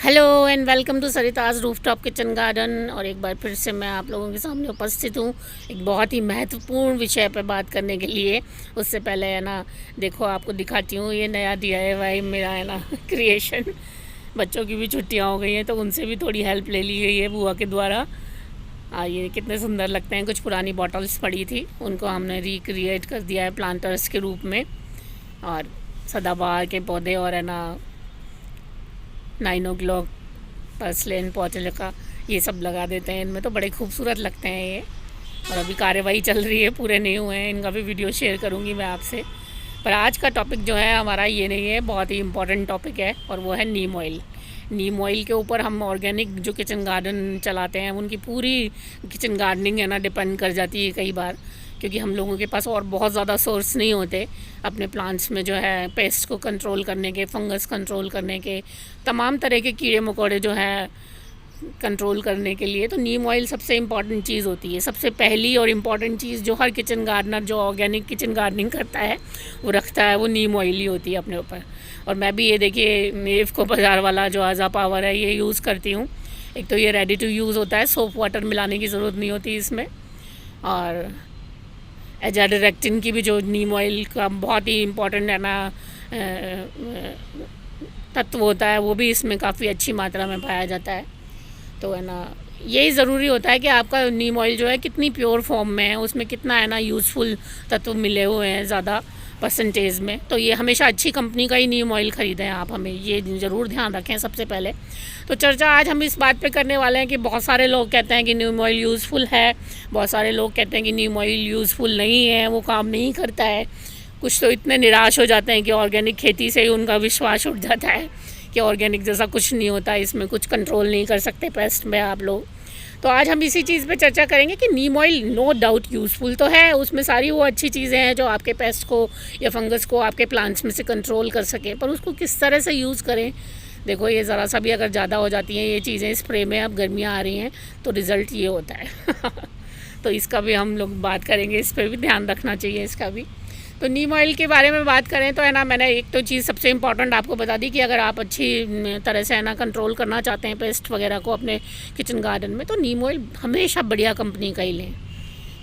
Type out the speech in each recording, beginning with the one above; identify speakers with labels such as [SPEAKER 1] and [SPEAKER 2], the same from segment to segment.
[SPEAKER 1] Hello and welcome to Sarita's rooftop kitchen garden. और एक बार फिर से मैं आप लोगों के सामने उपस्थित हूँ एक बहुत ही महत्वपूर्ण विषय पर बात करने के लिए। उससे पहले है ना, देखो आपको दिखाती हूँ ये नया DIY मेरा है ना क्रिएशन। बच्चों की भी छुट्टियाँ हो गई हैं तो उनसे भी थोड़ी हेल्प ले ली गई है बुआ के द्वारा। ये कितने सुंदर लगते हैं। कुछ पुरानी बॉटल्स पड़ी थी, उनको हमने रिक्रिएट कर दिया है प्लांटर्स के रूप में। और सदाबहार के पौधे और है ना 9 o'clock पर्सलेन पौचलका ये सब लगा देते हैं इनमें, तो बड़े खूबसूरत लगते हैं ये। और अभी कार्यवाही चल रही है, पूरे नहीं हुए हैं, इनका भी वीडियो शेयर करूँगी मैं आपसे। पर आज का टॉपिक जो है हमारा ये नहीं है, बहुत ही इम्पोर्टेंट टॉपिक है और वो है नीम ऑयल। नीम ऑयल के ऊपर हम ऑर्गेनिक जो किचन गार्डन चलाते हैं उनकी पूरी किचन गार्डनिंग है ना डिपेंड कर जाती है कई बार, क्योंकि हम लोगों के पास और बहुत ज़्यादा सोर्स नहीं होते अपने प्लांट्स में जो है पेस्ट को कंट्रोल करने के, फंगस कंट्रोल करने के, तमाम तरह के कीड़े मकोड़े जो है कंट्रोल करने के लिए। तो नीम ऑयल सबसे इम्पॉर्टेंट चीज़ होती है, सबसे पहली और इम्पॉर्टेंट चीज़ जो हर किचन गार्डनर जो ऑर्गेनिक किचन गार्डनिंग करता है वो रखता है, वो नीम ऑयल ही होती है अपने ऊपर। और मैं भी ये देखिए मेवको बाज़ार वाला जो आज़ा पावर है ये यूज़ करती हूँ। एक तो ये रेडी टू यूज़ होता है, सोप वाटर मिलाने की ज़रूरत नहीं होती इसमें। और एजाडिरेक्टिन की भी जो नीम ऑयल का बहुत ही इम्पोर्टेंट है ना तत्व होता है, वो भी इसमें काफ़ी अच्छी मात्रा में पाया जाता है। तो है ना यही ज़रूरी होता है कि आपका नीम ऑयल जो है कितनी प्योर फॉर्म में है, उसमें कितना है ना यूज़फुल तत्व मिले हुए हैं ज़्यादा परसेंटेज में। तो ये हमेशा अच्छी कंपनी का ही नीम ऑयल ख़रीदें आप, हमें ये ज़रूर ध्यान रखें सबसे पहले। तो चर्चा आज हम इस बात पे करने वाले हैं कि बहुत सारे लोग कहते हैं कि नीम ऑयल यूज़फुल है, बहुत सारे लोग कहते हैं कि नीम ऑयल यूज़फुल नहीं है, वो काम नहीं करता है। कुछ तो इतने निराश हो जाते हैं कि ऑर्गेनिक खेती से ही उनका विश्वास उठ जाता है कि ऑर्गेनिक जैसा कुछ नहीं होता, इसमें कुछ कंट्रोल नहीं कर सकते पेस्ट में आप लोग। तो आज हम इसी चीज़ पे चर्चा करेंगे कि नीम ऑयल नो डाउट यूज़फुल तो है, उसमें सारी वो अच्छी चीज़ें हैं जो आपके पेस्ट को या फंगस को आपके प्लांट्स में से कंट्रोल कर सकें, पर उसको किस तरह से यूज़ करें। देखो ये ज़रा सा भी अगर ज़्यादा हो जाती हैं ये चीज़ें स्प्रे में, अब गर्मियाँ आ रही हैं तो रिज़ल्ट ये होता है तो इसका भी हम लोग बात करेंगे, इस पर भी ध्यान रखना चाहिए इसका भी। तो नीम ऑयल के बारे में बात करें तो है ना, मैंने एक तो चीज़ सबसे इम्पॉर्टेंट आपको बता दी कि अगर आप अच्छी तरह से है ना कंट्रोल करना चाहते हैं पेस्ट वगैरह को अपने किचन गार्डन में, तो नीम ऑयल हमेशा बढ़िया कंपनी का ही लें।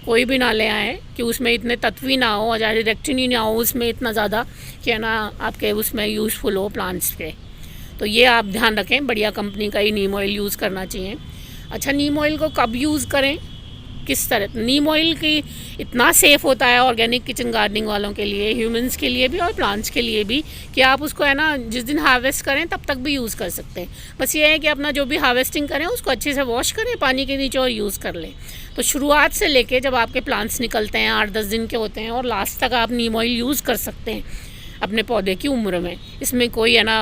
[SPEAKER 1] कोई भी ना ले आएँ कि उसमें इतने तत्व ही ना हो, डायरेक्टिन ही ना हो उसमें इतना ज़्यादा कि है ना आपके उसमें यूज़फुल हो प्लांट्स पे। तो ये आप ध्यान रखें, बढ़िया कंपनी का ही नीम ऑयल यूज़ करना चाहिए। अच्छा, नीम ऑयल को कब यूज़ करें, किस तरह। नीम ऑयल की इतना सेफ़ होता है ऑर्गेनिक किचन गार्डनिंग वालों के लिए, ह्यूमंस के लिए भी और प्लांट्स के लिए भी, कि आप उसको है ना जिस दिन हार्वेस्ट करें तब तक भी यूज़ कर सकते हैं। बस ये है कि अपना जो भी हार्वेस्टिंग करें उसको अच्छे से वॉश करें पानी के नीचे और यूज़ कर लें। तो शुरुआत से लेके जब आपके प्लांट्स निकलते हैं 8-10 दिन के होते हैं और लास्ट तक आप नीम ऑयल यूज़ कर सकते हैं अपने पौधे की उम्र में, इसमें कोई है ना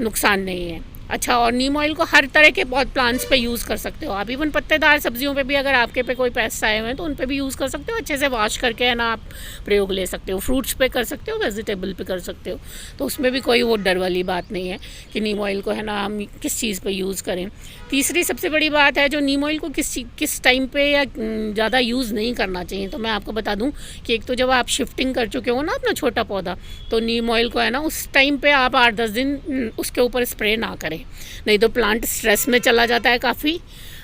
[SPEAKER 1] नुकसान नहीं है। अच्छा, और नीम ऑयल को हर तरह के बहुत प्लांट्स पे यूज़ कर सकते हो आप, इवन पत्तेदार सब्जियों पे भी अगर आपके पे कोई पेस्ट आए हुए हैं तो उन पे भी यूज़ कर सकते हो, अच्छे से वॉश करके है ना आप प्रयोग ले सकते हो। फ्रूट्स पे कर सकते हो, वेजिटेबल पे कर सकते हो, तो उसमें भी कोई वो डर वाली बात नहीं है कि नीम ऑयल को है ना हम किस चीज़ पर यूज़ करें। तीसरी सबसे बड़ी बात है जो नीम ऑयल को किस टाइम पर या ज़्यादा यूज़ नहीं करना चाहिए। तो मैं आपको बता दूँ कि एक तो जब आप शिफ्टिंग कर चुके हो ना अपना छोटा पौधा, तो नीम ऑयल को है ना उस टाइम पे आप 8-10 दिन उसके ऊपर स्प्रे ना करें, नहीं तो प्लांट स्ट्रेस में चला जाता है काफ़ी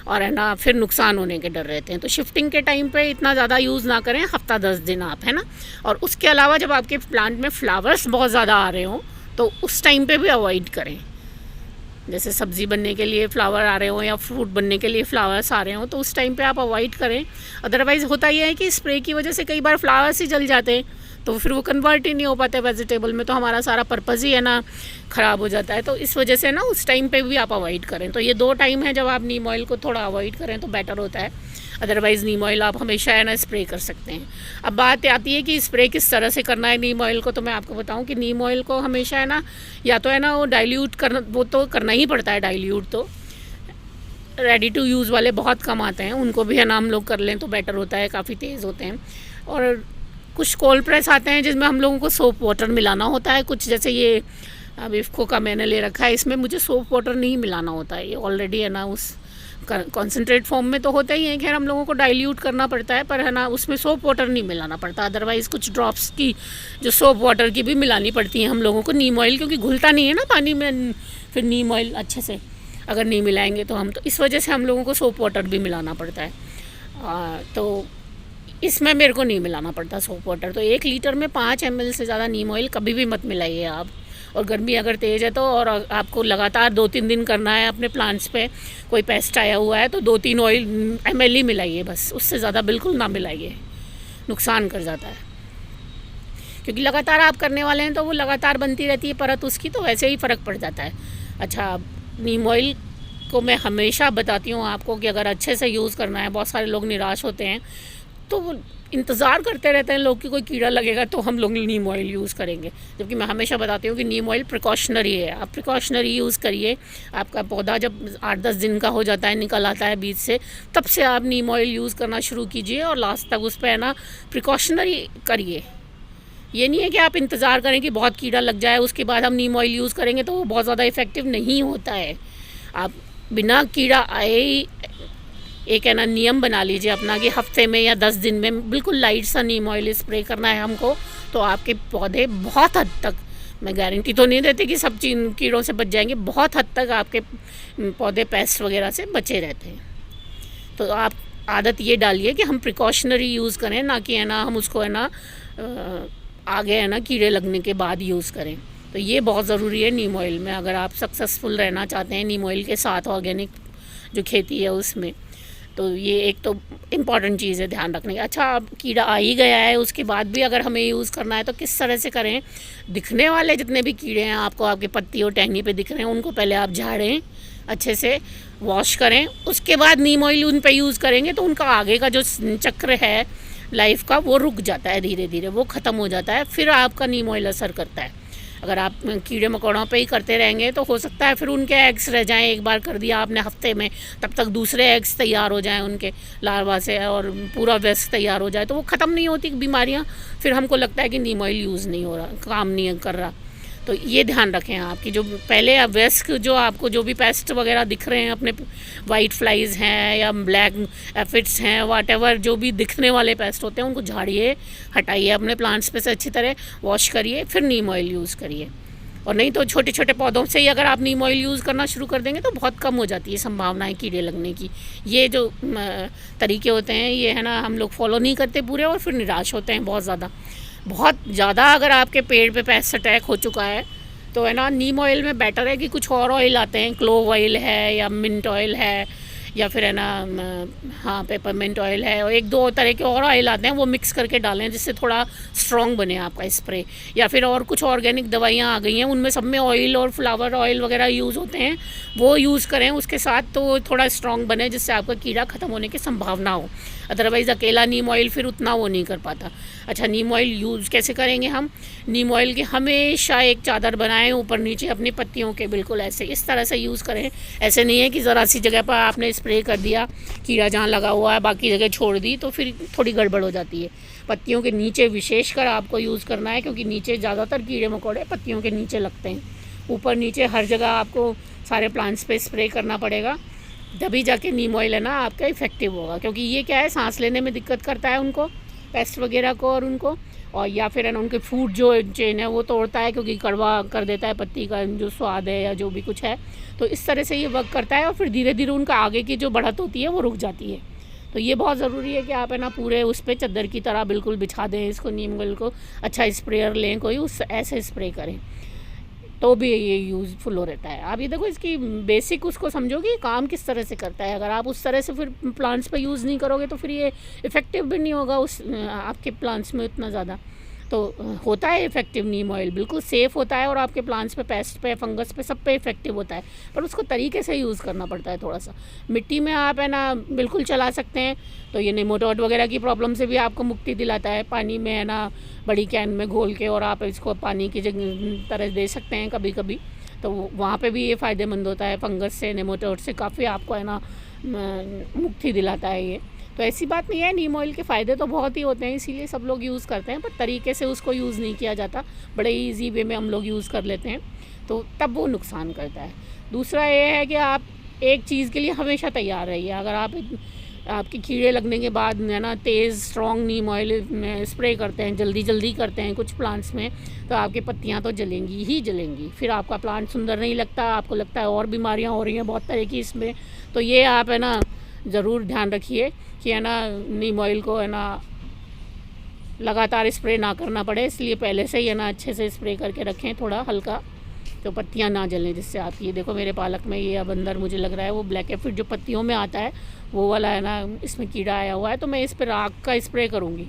[SPEAKER 1] और है ना फिर नुकसान होने के डर रहते हैं। तो शिफ्टिंग के टाइम पे इतना ज़्यादा यूज़ ना करें, हफ्ता 10 दिन आप है ना। और उसके अलावा जब आपके प्लांट में फ्लावर्स बहुत ज़्यादा आ रहे हों तो उस टाइम पे भी अवॉइड करें। जैसे सब्ज़ी बनने के लिए फ्लावर आ रहे हो या फ्रूट बनने के लिए फ्लावर्स आ रहे हो तो उस टाइम पे आप अवॉइड करें। अदरवाइज़ होता यह है कि स्प्रे की वजह से कई बार फ्लावर्स ही जल जाते हैं तो फिर वो कन्वर्ट ही नहीं हो पाते वेजिटेबल में, तो हमारा सारा पर्पज़ ही है ना ख़राब हो जाता है। तो इस वजह से ना उस टाइम पे भी आप अवॉइड करें। तो ये 2 टाइम है जब आप नीम ऑयल को थोड़ा अवॉइड करें तो बेटर होता है। अदरवाइज़ नीम ऑयल आप हमेशा है ना स्प्रे कर सकते हैं। अब बात आती है कि स्प्रे किस तरह से करना है नीम ऑयल को, तो मैं आपको बताऊं कि नीम ऑयल को हमेशा है ना या तो है ना वो डाइल्यूट करना, वो तो करना ही पड़ता है डाइल्यूट, तो रेडी टू यूज़ वाले बहुत कम आते हैं, उनको भी है ना हम लोग कर लें तो बेटर होता है, काफ़ी तेज़ होते हैं। और कुछ कोल्ड प्रेस आते हैं जिसमें हम लोगों को सोप वाटर मिलाना होता है, कुछ जैसे ये अब इफ़को का मैंने ले रखा है, इसमें मुझे सोप वाटर नहीं मिलाना होता है, ये ऑलरेडी है ना उस कॉन्सेंट्रेट फॉर्म में तो होता ही है, खैर हम लोगों को डाइल्यूट करना पड़ता है, पर है ना उसमें सोप वाटर नहीं मिलाना पड़ता। अदरवाइज़ कुछ ड्रॉप्स की जो सोप वाटर की भी मिलानी पड़ती है हम लोगों को नीम ऑयल, क्योंकि घुलता नहीं है ना पानी में फिर नीम ऑयल अच्छे से अगर नहीं मिलाएंगे तो हम, तो इस वजह से हम लोगों को सोप वाटर भी मिलाना पड़ता है। तो इसमें मेरे को नहीं मिलाना पड़ता सोप वाटर। तो 1 लीटर में 5 ml से ज़्यादा नीम ऑयल कभी भी मत मिलाइए आप। और गर्मी अगर तेज़ है तो, और आपको लगातार 2-3 दिन करना है अपने प्लांट्स पे, कोई पेस्ट आया हुआ है तो 2-3 ml ही मिलाइए बस, उससे ज़्यादा बिल्कुल ना मिलाइए, नुकसान कर जाता है। क्योंकि लगातार आप करने वाले हैं तो वो लगातार बनती रहती है परत उसकी, तो वैसे ही फ़र्क पड़ जाता है। अच्छा, नीम ऑयल को मैं हमेशा बताती हूँ आपको कि अगर अच्छे से यूज़ करना है, बहुत सारे लोग निराश होते हैं तो वो इंतज़ार करते रहते हैं लोग कि कोई कीड़ा लगेगा तो हम लोग नीम ऑयल यूज़ करेंगे, जबकि मैं हमेशा बताती हूँ कि नीम ऑयल प्रिकॉशनरी है, आप प्रिकॉशनरी यूज़ करिए। आपका पौधा जब 8-10 दिन का हो जाता है, निकल आता है बीज से, तब से आप नीम ऑयल यूज़ करना शुरू कीजिए और लास्ट तक उस पर है ना प्रिकॉशनरी करिए। ये नहीं है कि आप इंतज़ार करें कि बहुत कीड़ा लग जाए उसके बाद हम नीम ऑयल यूज़ करेंगे, तो वो बहुत ज़्यादा इफ़ेक्टिव नहीं होता है। आप बिना कीड़ा आए ही एक है ना नियम बना लीजिए अपना कि हफ्ते में या 10 दिन में बिल्कुल लाइट सा नीम ऑयल स्प्रे करना है हमको, तो आपके पौधे बहुत हद तक, मैं गारंटी तो नहीं देती कि सब कीड़ों से बच जाएंगे, बहुत हद तक आपके पौधे पेस्ट वगैरह से बचे रहते हैं। तो आप आदत ये डालिए कि हम प्रिकॉशनरी यूज़ करें, ना कि है ना हम उसको है ना आगे है ना कीड़े लगने के बाद यूज़ करें। तो ये बहुत ज़रूरी है नीम ऑयल में, अगर आप सक्सेसफुल रहना चाहते हैं नीम ऑयल के साथ ऑर्गेनिक जो खेती है उसमें। तो ये एक तो इम्पॉर्टेंट चीज़ है ध्यान रखने की। अच्छा, अब कीड़ा आ ही गया है उसके बाद भी अगर हमें यूज़ करना है तो किस तरह से करें। दिखने वाले जितने भी कीड़े हैं आपको, आपके पत्ती और टहनी पे दिख रहे हैं, उनको पहले आप झाड़ें, अच्छे से वॉश करें, उसके बाद नीम ऑयल उन पे यूज़ करेंगे तो उनका आगे का जो चक्र है लाइफ का वो रुक जाता है, धीरे धीरे वो ख़त्म हो जाता है, फिर आपका नीम ऑयल असर करता है। अगर आप कीड़े मकोड़ों पे ही करते रहेंगे तो हो सकता है फिर उनके एग्स रह जाएं, एक बार कर दिया आपने हफ्ते में, तब तक दूसरे एग्स तैयार हो जाएं उनके लार्वा से और पूरा वेस्ट तैयार हो जाए, तो वो ख़त्म नहीं होती बीमारियां, फिर हमको लगता है कि नीम ऑयल यूज़ नहीं हो रहा, काम नहीं कर रहा। तो ये ध्यान रखें आपकी जो पहले वेस्क जो आपको जो भी पेस्ट वगैरह दिख रहे हैं अपने, वाइट फ्लाइज हैं या ब्लैक एफिड्स हैं, वाटेवर जो भी दिखने वाले पेस्ट होते हैं उनको झाड़िए, हटाइए अपने प्लांट्स पे से अच्छी तरह, वॉश करिए, फिर नीम ऑयल यूज़ करिए। और नहीं तो छोटे छोटे पौधों से ही अगर आप नीम ऑयल यूज़ करना शुरू कर देंगे तो बहुत कम हो जाती है संभावनाएं कीड़े लगने की। ये जो तरीके होते हैं ये है ना हम लोग फॉलो नहीं करते पूरे, और फिर निराश होते हैं बहुत ज़्यादा। अगर आपके पेड़ पे पेस्ट अटैक हो चुका है तो है ना नीम ऑयल में बेटर है कि कुछ और ऑयल आते हैं, क्लोव ऑयल है या मिंट ऑयल है या फिर है ना हाँ पेपरमिंट ऑयल है, और 1-2 तरह के और ऑयल आते हैं, वो मिक्स करके डालें जिससे थोड़ा स्ट्रॉन्ग बने आपका स्प्रे। या फिर और कुछ ऑर्गेनिक दवाइयाँ आ गई हैं, उनमें सब में ऑयल और फ्लावर ऑयल वगैरह यूज़ होते हैं, वो यूज़ करें उसके साथ, तो थोड़ा स्ट्रॉन्ग बने जिससे आपका कीड़ा ख़त्म होने की संभावना हो। अदरवाइज़ अकेला नीम ऑयल फिर उतना वो नहीं कर पाता। अच्छा, नीम ऑयल यूज़ कैसे करेंगे हम? नीम ऑयल की हमेशा एक चादर बनाएं ऊपर नीचे अपनी पत्तियों के, बिल्कुल ऐसे इस तरह से यूज़ करें। ऐसे नहीं है कि ज़रा सी जगह पर आपने स्प्रे कर दिया, कीड़ा जहाँ लगा हुआ है बाकी जगह छोड़ दी, तो फिर थोड़ी गड़बड़ हो जाती है। पत्तियों के नीचे विशेषकर आपको यूज़ करना है, क्योंकि नीचे ज़्यादातर कीड़े मकोड़े पत्तियों के नीचे लगते हैं। ऊपर नीचे हर जगह आपको सारे प्लांट्स पे स्प्रे करना पड़ेगा, तभी जाके नीम ऑयल है ना आपका इफ़ेक्टिव होगा। क्योंकि ये क्या है, सांस लेने में दिक्कत करता है उनको, पेस्ट वगैरह को और उनको, और या फिर है ना उनके फूड जो चेन है वो तोड़ता है, क्योंकि कड़वा कर देता है पत्ती का जो स्वाद है या जो भी कुछ है, तो इस तरह से ये वर्क करता है, और फिर धीरे धीरे उनका आगे की जो बढ़त होती है वो रुक जाती है। तो ये बहुत ज़रूरी है कि आप है ना पूरे उस पर चादर की तरह बिल्कुल बिछा दें इसको, नीम ऑयल को। अच्छा स्प्रेयर लें कोई, उस ऐसे स्प्रे करें तो भी ये यूज़फुल हो रहता है। आप ये देखो इसकी बेसिक उसको समझो कि काम किस तरह से करता है। अगर आप उस तरह से फिर प्लांट्स पे यूज़ नहीं करोगे तो फिर ये इफ़ेक्टिव भी नहीं होगा उस आपके प्लांट्स में उतना ज़्यादा। तो होता है इफ़ेक्टिव, नीम ऑयल बिल्कुल सेफ़ होता है और आपके प्लांट्स पे, पेस्ट पे, फंगस पे, सब पे इफ़ेक्टिव होता है, पर उसको तरीके से यूज़ करना पड़ता है थोड़ा सा। मिट्टी में आप है ना बिल्कुल चला सकते हैं, तो ये नेमाटोड वगैरह की प्रॉब्लम से भी आपको मुक्ति दिलाता है। पानी में है ना बड़ी कैन में घोल के और आप इसको पानी की तरह दे सकते हैं कभी कभी, तो वहाँ पे भी ये फ़ायदेमंद होता है। फंगस से, नेमाटोड से काफ़ी आपको है ना मुक्ति दिलाता है ये। तो ऐसी बात नहीं है, नीम ऑयल के फ़ायदे तो बहुत ही होते हैं, इसीलिए सब लोग यूज़ करते हैं, पर तरीके से उसको यूज़ नहीं किया जाता, बड़े ईजी वे में हम लोग यूज़ कर लेते हैं, तो तब वो नुकसान करता है। दूसरा ये है कि आप एक चीज़ के लिए हमेशा तैयार रहिए। अगर आपके कीड़े लगने के बाद है ना तेज़ स्ट्रॉन्ग नीम ऑयल में स्प्रे करते हैं, जल्दी करते हैं कुछ प्लांट्स में, तो आपकी पत्तियां तो जलेंगी ही जलेंगी। फिर आपका प्लांट सुंदर नहीं लगता, आपको लगता है और बीमारियां हो रही हैं बहुत तरह की इसमें। तो ये आप है ना ज़रूर ध्यान रखिए कि है ना नीम ऑयल को है ना लगातार स्प्रे ना करना पड़े, इसलिए पहले से ही है ना अच्छे से स्प्रे करके रखें थोड़ा हल्का, तो पत्तियां ना जलें। जिससे आप ये देखो मेरे पालक में ये अब अंदर मुझे लग रहा है वो ब्लैक एफिड जो पत्तियों में आता है वो वाला है ना, इसमें कीड़ा आया हुआ है। तो मैं इस पर राख का स्प्रे करूँगी।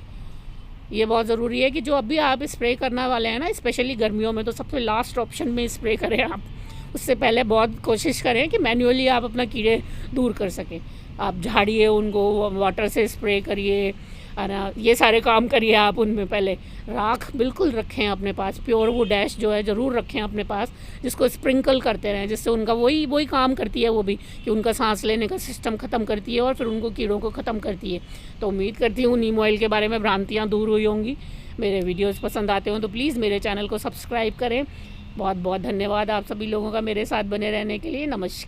[SPEAKER 1] ये बहुत ज़रूरी है कि जो अभी आप स्प्रे करने वाले हैं ना, स्पेशली गर्मियों में, तो सबसे लास्ट ऑप्शन में स्प्रे करें आप। उससे पहले बहुत कोशिश करें कि मैन्युअली आप अपना कीड़े दूर कर सकें। आप झाड़िए उनको, वाटर से स्प्रे करिए, है ना, ये सारे काम करिए आप उनमें। पहले राख बिल्कुल रखें अपने पास, प्योर वो डैश जो है ज़रूर रखें अपने पास, जिसको स्प्रिंकल करते रहें, जिससे उनका वही काम करती है वो भी, कि उनका सांस लेने का सिस्टम ख़त्म करती है और फिर उनको कीड़ों को ख़त्म करती है। तो उम्मीद करती हूँ नीम ऑयल के बारे में भ्रांतियाँ दूर हुई होंगी। मेरे वीडियोज़ पसंद आते हों तो प्लीज़ मेरे चैनल को सब्सक्राइब करें। बहुत बहुत धन्यवाद आप सभी लोगों का मेरे साथ बने रहने के लिए। नमस्कार।